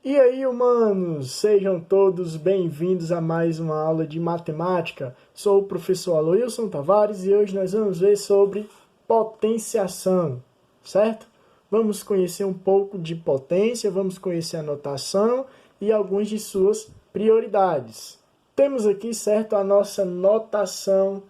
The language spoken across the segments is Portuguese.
E aí, humanos, sejam todos bem-vindos a mais uma aula de matemática. Sou o professor Aloilson Tavares e hoje nós vamos ver sobre potenciação, certo? Vamos conhecer um pouco de potência, vamos conhecer a notação e algumas de suas prioridades. Temos aqui, certo, a nossa notação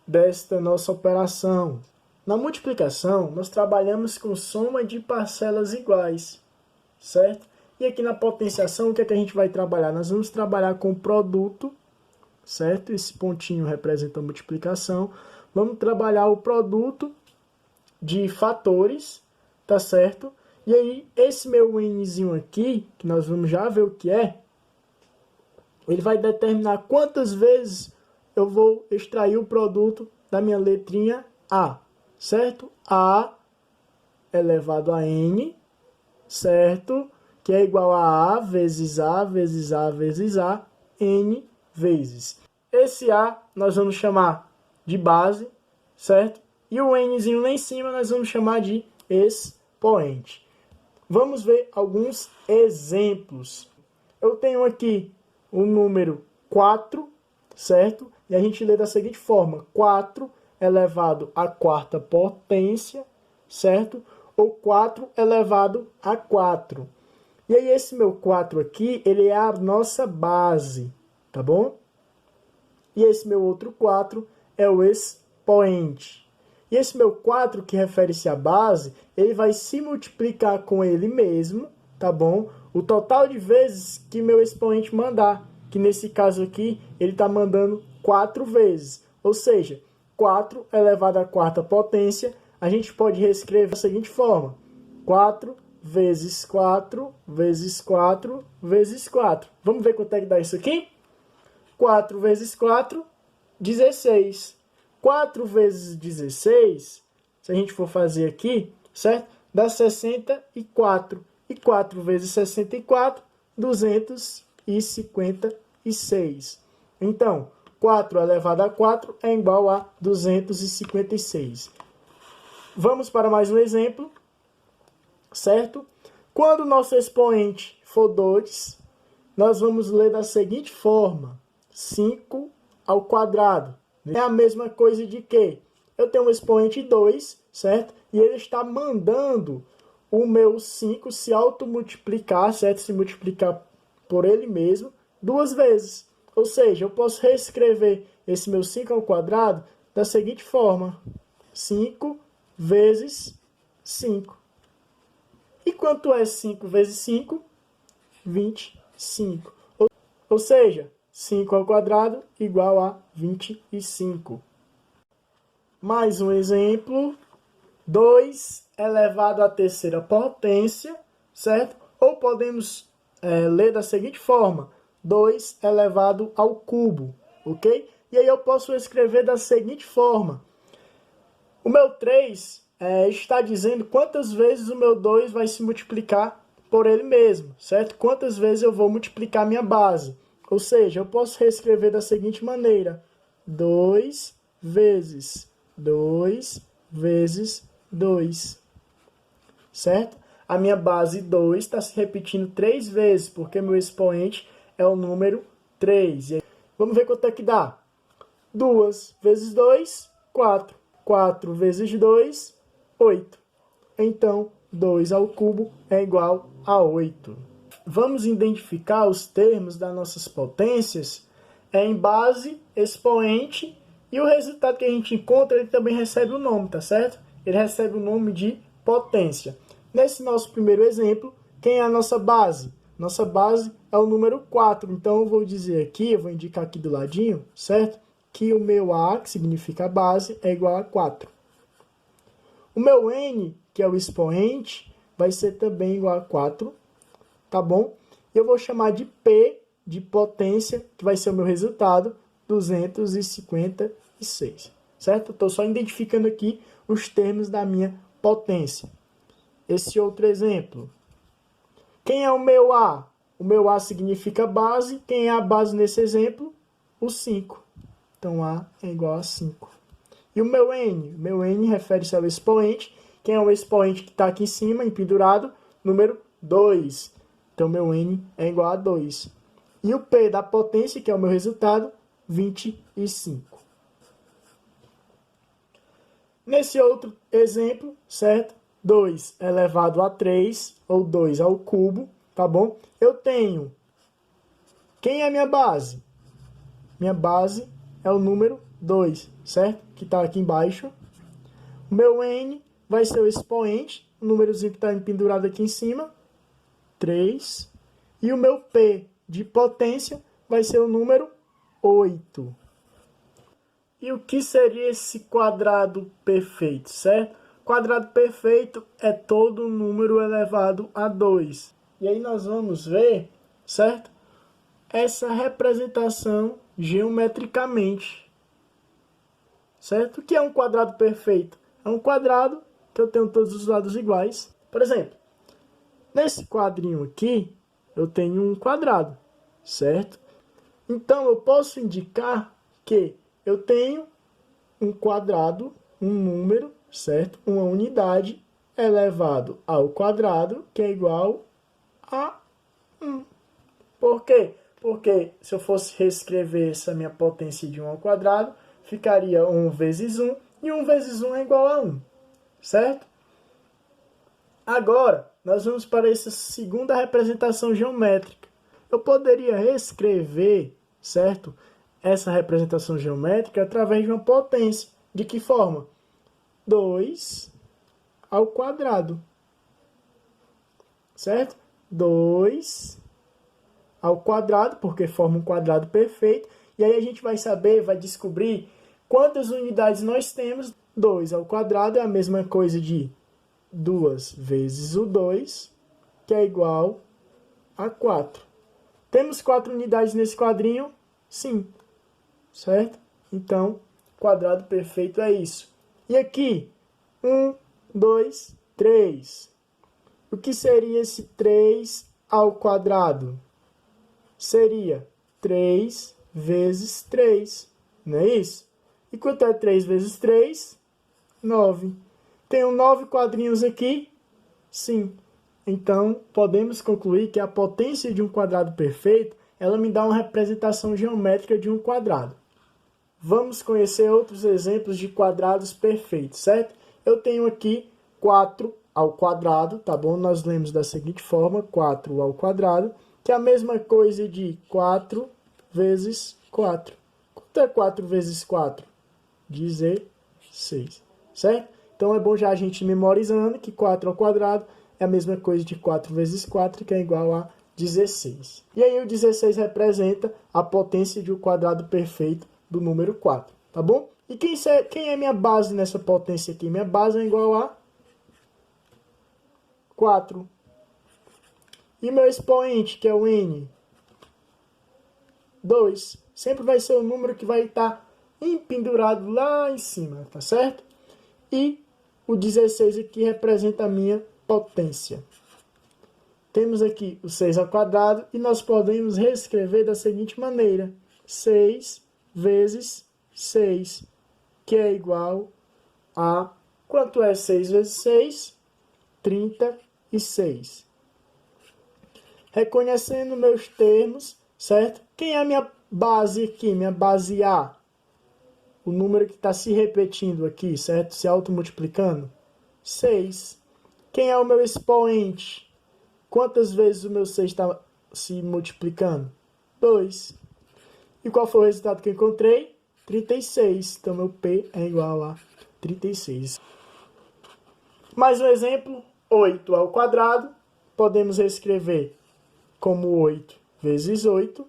desta nossa operação. Na multiplicação, nós trabalhamos com soma de parcelas iguais, certo? E aqui na potenciação, o que é que a gente vai trabalhar? Nós vamos trabalhar com produto, certo? Esse pontinho representa a multiplicação. Vamos trabalhar o produto de fatores, tá certo? E aí, esse meu nzinho aqui, que nós vamos já ver o que é, ele vai determinar quantas vezes eu vou extrair o produto da minha letrinha A, certo? A elevado a N, certo? Que é igual a A vezes A vezes A vezes A, N vezes. Esse A nós vamos chamar de base, certo? E o Nzinho lá em cima nós vamos chamar de expoente. Vamos ver alguns exemplos. Eu tenho aqui o número 4, certo? E a gente lê da seguinte forma: 4 elevado à quarta potência, certo? Ou 4 elevado a 4. E aí esse meu 4 aqui, ele é a nossa base, tá bom? E esse meu outro 4 é o expoente. E esse meu 4, que refere-se à base, ele vai se multiplicar com ele mesmo, tá bom? O total de vezes que meu expoente mandar, que nesse caso aqui, ele está mandando 4 vezes. Ou seja, 4 elevado à quarta potência, a gente pode reescrever da seguinte forma: 4 vezes 4 vezes 4 vezes 4. Vamos ver quanto é que dá isso aqui? 4 vezes 4, 16. 4 vezes 16, se a gente for fazer aqui, certo? Dá 64. E 4 vezes 64, 256. Então, 4 elevado a 4 é igual a 256. Vamos para mais um exemplo, certo? Quando o nosso expoente for 2, nós vamos ler da seguinte forma: 5 ao quadrado. É a mesma coisa de que eu tenho um expoente 2, certo? E ele está mandando o meu 5 se automultiplicar, certo? Se multiplicar por ele mesmo 2 vezes. Ou seja, eu posso reescrever esse meu 5 ao quadrado da seguinte forma: 5 vezes 5. E quanto é 5 vezes 5? 25. Ou seja, 5 ao quadrado igual a 25. Mais um exemplo: 2 elevado à terceira potência, certo? Ou podemos ler da seguinte forma: 2 elevado ao cubo, ok? E aí eu posso escrever da seguinte forma: o meu 3 está dizendo quantas vezes o meu 2 vai se multiplicar por ele mesmo, certo? Quantas vezes eu vou multiplicar minha base. Ou seja, eu posso reescrever da seguinte maneira: 2 vezes 2 vezes 2, certo? A minha base 2 está se repetindo 3 vezes, porque meu expoente é o número 3. Vamos ver quanto é que dá. 2 vezes 2, 4. 4 vezes 2, 8. Então, 2 ao cubo é igual a 8. Vamos identificar os termos das nossas potências em base, expoente, e o resultado que a gente encontra, ele também recebe o nome, tá certo? Ele recebe o nome de potência. Nesse nosso primeiro exemplo, quem é a nossa base? Nossa base é o número 4. Então, eu vou dizer aqui, eu vou indicar aqui do ladinho, certo? Que o meu A, que significa base, é igual a 4. O meu N, que é o expoente, vai ser também igual a 4, tá bom? Eu vou chamar de P, de potência, que vai ser o meu resultado, 256, certo? Estou só identificando aqui os termos da minha potência. Esse outro exemplo. Quem é o meu A? O meu A significa base. Quem é a base nesse exemplo? O 5. Então, A é igual a 5. E o meu N? O meu N refere-se ao expoente. Quem é o expoente que está aqui em cima, empendurado? Número 2. Então, meu n é igual a 2. E o p da potência, que é o meu resultado, 25. Nesse outro exemplo, certo? 2 elevado a 3, ou 2 ao cubo, tá bom? Eu tenho... Quem é a minha base? Minha base é o número 2, certo? Que está aqui embaixo. O meu n vai ser o expoente, o númerozinho que está pendurado aqui em cima, 3. E o meu p de potência vai ser o número 8. E o que seria esse quadrado perfeito, certo? Quadrado perfeito é todo número elevado a 2. E aí nós vamos ver, certo? Essa representação geometricamente. Certo? O que é um quadrado perfeito? É um quadrado que eu tenho todos os lados iguais. Por exemplo, nesse quadrinho aqui, eu tenho um quadrado, certo? Então, eu posso indicar que eu tenho um quadrado, um número, certo? Uma unidade elevado ao quadrado, que é igual a 1. Por quê? Porque se eu fosse reescrever essa minha potência de 1 ao quadrado, ficaria 1 vezes 1, e 1 vezes 1 é igual a 1, certo? Agora, nós vamos para essa segunda representação geométrica. Eu poderia reescrever, certo? Essa representação geométrica através de uma potência. De que forma? 2 ao quadrado, certo? 2 ao quadrado, porque forma um quadrado perfeito. E aí a gente vai saber, vai descobrir quantas unidades nós temos. 2 ao quadrado é a mesma coisa de 2 vezes o 2, que é igual a 4. Temos 4 unidades nesse quadrinho? Sim. Certo? Então, quadrado perfeito é isso. E aqui, 1, 2, 3. O que seria esse 3 ao quadrado? Seria 3 vezes 3, não é isso? E quanto é 3 vezes 3? 9. Tenho 9 quadrinhos aqui? Sim. Então, podemos concluir que a potência de um quadrado perfeito, ela me dá uma representação geométrica de um quadrado. Vamos conhecer outros exemplos de quadrados perfeitos, certo? Eu tenho aqui 4 ao quadrado, tá bom? Nós lemos da seguinte forma, 4 ao quadrado, que é a mesma coisa de 4 vezes 4. Quanto é 4 vezes 4? 16, certo? Então é bom já a gente ir memorizando que 4 ao quadrado é a mesma coisa de 4 vezes 4, que é igual a 16. E aí o 16 representa a potência de um quadrado perfeito do número 4, tá bom? E quem é minha base nessa potência aqui? Minha base é igual a 4. E meu expoente, que é o n? 2. Sempre vai ser o número que vai estar empendurado lá em cima, tá certo? E o 16 aqui representa a minha potência. Temos aqui o 6 ao quadrado e nós podemos reescrever da seguinte maneira. 6 vezes 6, que é igual a... Quanto é 6 vezes 6? 36. Reconhecendo meus termos, certo? Quem é a minha base aqui? Minha base A. O número que está se repetindo aqui, certo? Se automultiplicando. 6. Quem é o meu expoente? Quantas vezes o meu 6 está se multiplicando? 2. E qual foi o resultado que eu encontrei? 36. Então, meu P é igual a 36. Mais um exemplo. 8 ao quadrado. Podemos reescrever como 8 vezes 8.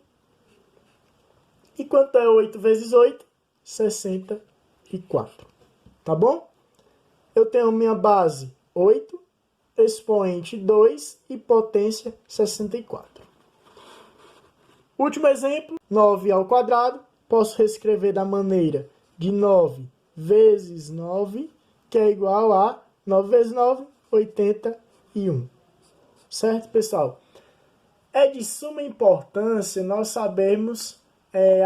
E quanto é 8 vezes 8? 64. Tá bom? Eu tenho minha base 8, expoente 2 e potência 64. Último exemplo, 9 ao quadrado. Posso reescrever da maneira de 9 vezes 9, que é igual a 9 vezes 9, 81. Certo, pessoal? É de suma importância nós sabermos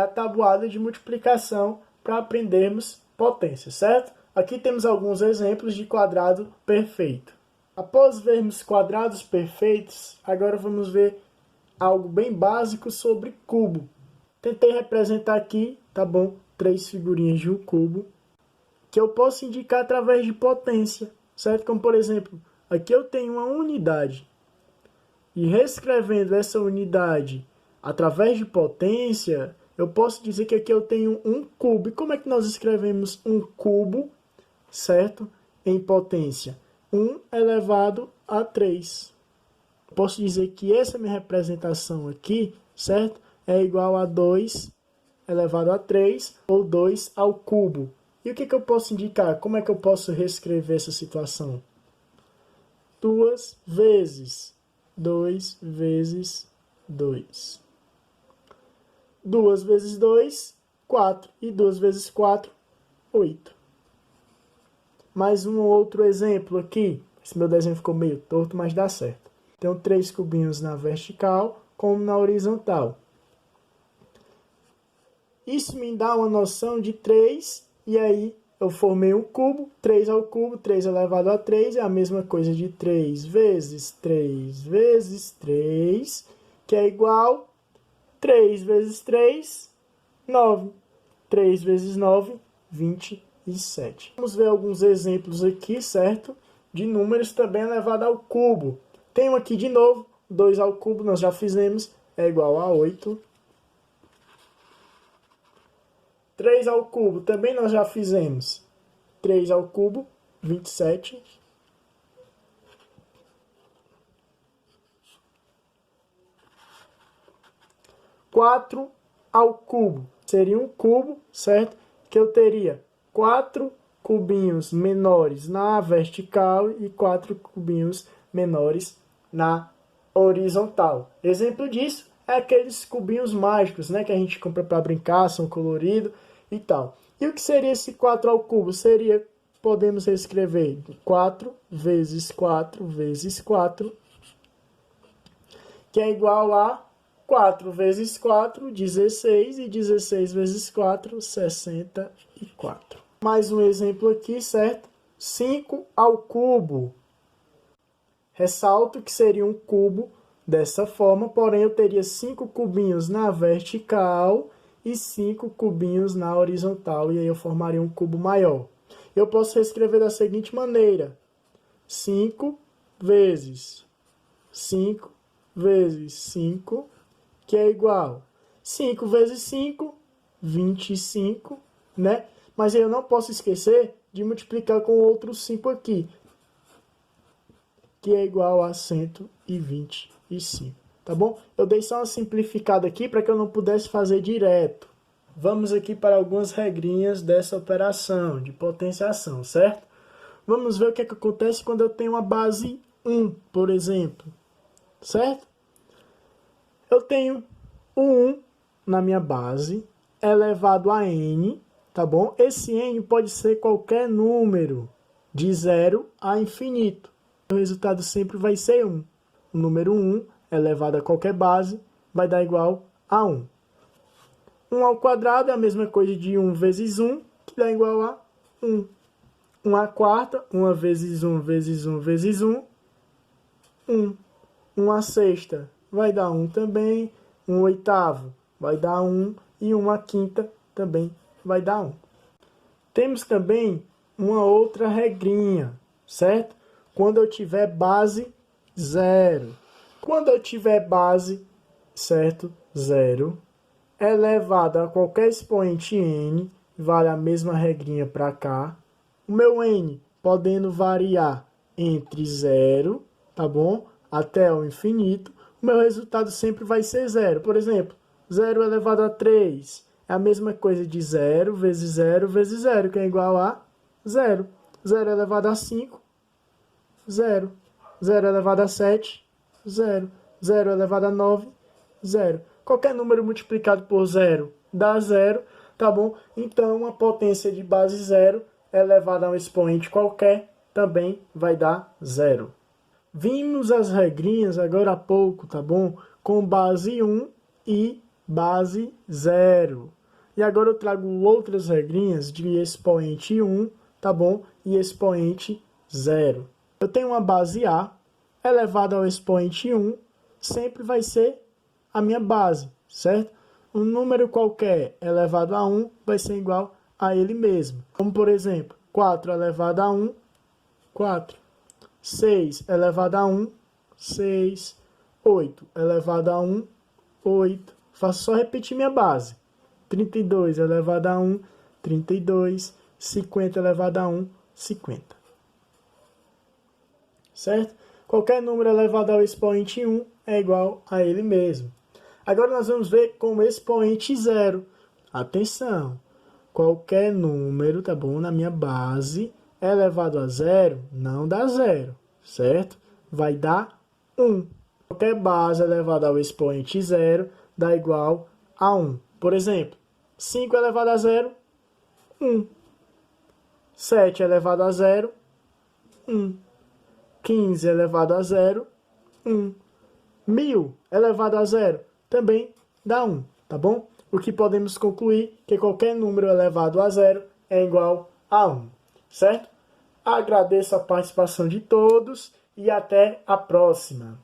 a tabuada de multiplicação para aprendermos potência, certo? Aqui temos alguns exemplos de quadrado perfeito. Após vermos quadrados perfeitos, agora vamos ver algo bem básico sobre cubo. Tentei representar aqui, tá bom? 3 figurinhas de um cubo, que eu posso indicar através de potência, certo? Como, por exemplo, aqui eu tenho uma unidade. E reescrevendo essa unidade através de potência, eu posso dizer que aqui eu tenho um cubo. E como é que nós escrevemos um cubo, certo? Em potência? 1 elevado a 3. Posso dizer que essa minha representação aqui, certo? É igual a 2 elevado a 3, ou 2 ao cubo. E o que eu posso indicar? Como é que eu posso reescrever essa situação? 2 vezes 2 vezes 2. 2 vezes 2, 4. E 2 vezes 4, 8. Mais um outro exemplo aqui. Esse meu desenho ficou meio torto, mas dá certo. Tenho 3 cubinhos na vertical, como na horizontal. Isso me dá uma noção de 3, e aí eu formei um cubo, 3 ao cubo, 3 elevado a 3, é a mesma coisa de 3 vezes 3 vezes 3, que é igual 3 vezes 3, 9. 3 vezes 9, 27. Vamos ver alguns exemplos aqui, certo? De números também elevado ao cubo. Tenho aqui de novo, 2 ao cubo, nós já fizemos, é igual a 8. 3 ao cubo, também nós já fizemos. 3 ao cubo, 27. 4 ao cubo. Seria um cubo, certo? Que eu teria 4 cubinhos menores na vertical e 4 cubinhos menores na horizontal. Exemplo disso é aqueles cubinhos mágicos, né? Que a gente compra para brincar, são coloridos e tal. E o que seria esse 4 ao cubo? Seria, podemos escrever 4 vezes 4 vezes 4, que é igual a 4 vezes 4, 16, e 16 vezes 4, 64. Mais um exemplo aqui, certo? 5 ao cubo. Ressalto que seria um cubo dessa forma, porém eu teria 5 cubinhos na vertical e 5 cubinhos na horizontal, e aí eu formaria um cubo maior. Eu posso reescrever da seguinte maneira: 5 vezes 5 vezes 5, que é igual 5 vezes 5, 25, né? Mas eu não posso esquecer de multiplicar com outro 5 aqui, que é igual a 125, tá bom? Eu dei só uma simplificada aqui para que eu não pudesse fazer direto. Vamos aqui para algumas regrinhas dessa operação de potenciação, certo? Vamos ver o que acontece quando eu tenho uma base 1, por exemplo, certo? Eu tenho o 1 na minha base, elevado a n, tá bom? Esse n pode ser qualquer número, de 0 a infinito. O resultado sempre vai ser 1. O número 1 elevado a qualquer base vai dar igual a 1. 1 ao quadrado é a mesma coisa de 1 vezes 1, que dá igual a 1. 1 à quarta, 1 vezes 1 vezes 1 vezes 1, 1. 1 à sexta vai dar 1 também. 1 oitavo vai dar 1. E 1 à quinta também vai dar 1. Temos também uma outra regrinha, certo? Quando eu tiver base 0. Quando eu tiver base, certo? 0, elevado a qualquer expoente n, vale a mesma regrinha para cá. O meu n podendo variar entre 0, tá bom? Até o infinito. O meu resultado sempre vai ser 0. Por exemplo, 0 elevado a 3 é a mesma coisa de 0 vezes 0 vezes 0, que é igual a 0. 0 elevado a 5, 0. 0 elevado a 7, 0. 0 elevado a 9, 0. Qualquer número multiplicado por 0 dá 0, tá bom? Então, a potência de base 0 elevada a um expoente qualquer também vai dar 0. Vimos as regrinhas agora há pouco, tá bom? Com base 1 e base 0. E agora eu trago outras regrinhas de expoente 1, tá bom? E expoente 0. Eu tenho uma base A elevada ao expoente 1, sempre vai ser a minha base, certo? Um número qualquer elevado a 1 vai ser igual a ele mesmo. Como, por exemplo, 4 elevado a 1, 4. 6 elevado a 1, 6. 8 elevado a 1, 8. Faço só repetir minha base. 32 elevado a 1, 32. 50 elevado a 1, 50. Certo? Qualquer número elevado ao expoente 1 é igual a ele mesmo. Agora nós vamos ver com o expoente 0. Atenção! Qualquer número, tá bom, na minha base elevado a 0 não dá 0, certo? Vai dar 1. Qualquer base elevada ao expoente 0 dá igual a 1. Por exemplo, 5 elevado a 0, 1. 7 elevado a 0, 1. 15 elevado a 0, 1. 1000 elevado a 0 também dá 1, tá bom? O que podemos concluir que qualquer número elevado a 0 é igual a 1, certo? Agradeço a participação de todos e até a próxima.